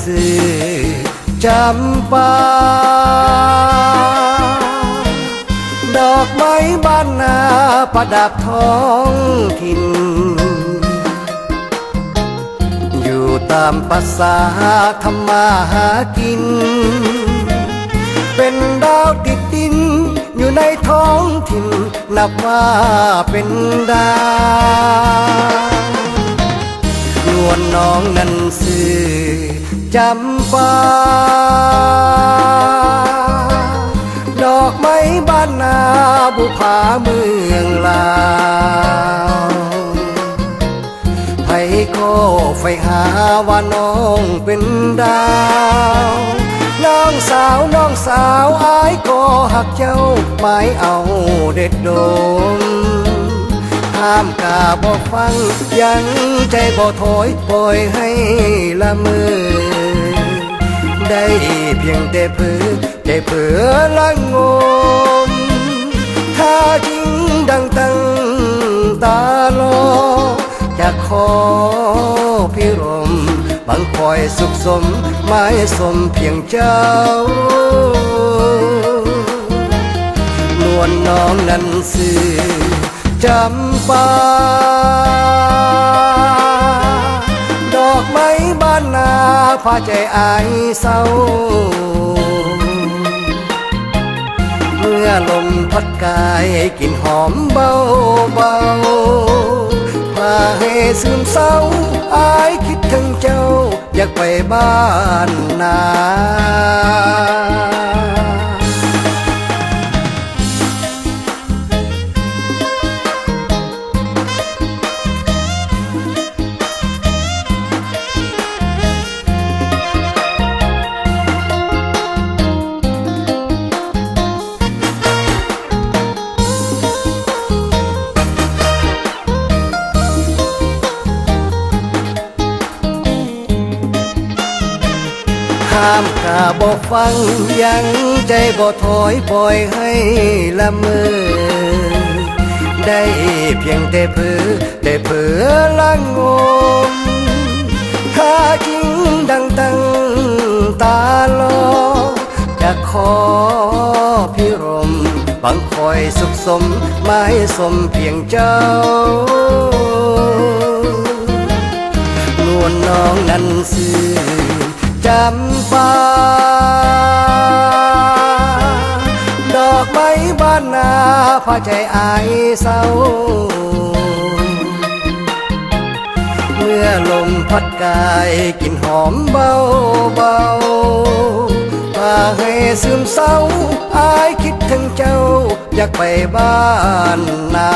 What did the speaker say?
สือจำปาดอกไม้บ้านนาประดับท้องถิ่นอยู่ตามภาษาทำมาหากินเป็นดาวติดดินอยู่ในท้องถิ่นนับว่าเป็นดาวนวลน้องนั้นสื่อจำปาดอกไม้บ้านนาบุพาเมืองลาวไผก็ไฟหาว่าน้องเป็นดาวน้องสาวอายก็หักเจ้าหมายเอาเด็ดโดมห้ามกาบ่ฟังยังใจบ่ถอยปล่อยให้ละเมอได้เพียงแต่เพ้อใจเพ้อละงมถ้าจริงดังตั้งตาลอจะขอพิรมบังคอยสุขสมหมายสมเพียงเจ้านวลน้องนั้นสื่อจำปาดอกไม้บ้านนาพาใจอายเศร้าเมื่อลมพัดกายกลิ่นหอมเบาพาให้ซึมเศร้าอายคิดถึงเจ้าอยากไปบ้านนาห้ามกาบ่ฟังยังใจบ่ถอยปล่อยให้ละเมอได้เพียงแต่เพ้อละงมถ้าจริงดังตั้งตาลอจะขอพิรมบังคอยสุขสมหมายสมเพียงเจ้านวลน้องนั้นสื่อจำปาดอกไม้บ้านนาพาใจอายเศร้าเมื่อลมพัดกายกลิ่นหอมเบาพาให้ซึมเศร้าอายคิดถึงเจ้าอยากไปบ้านนา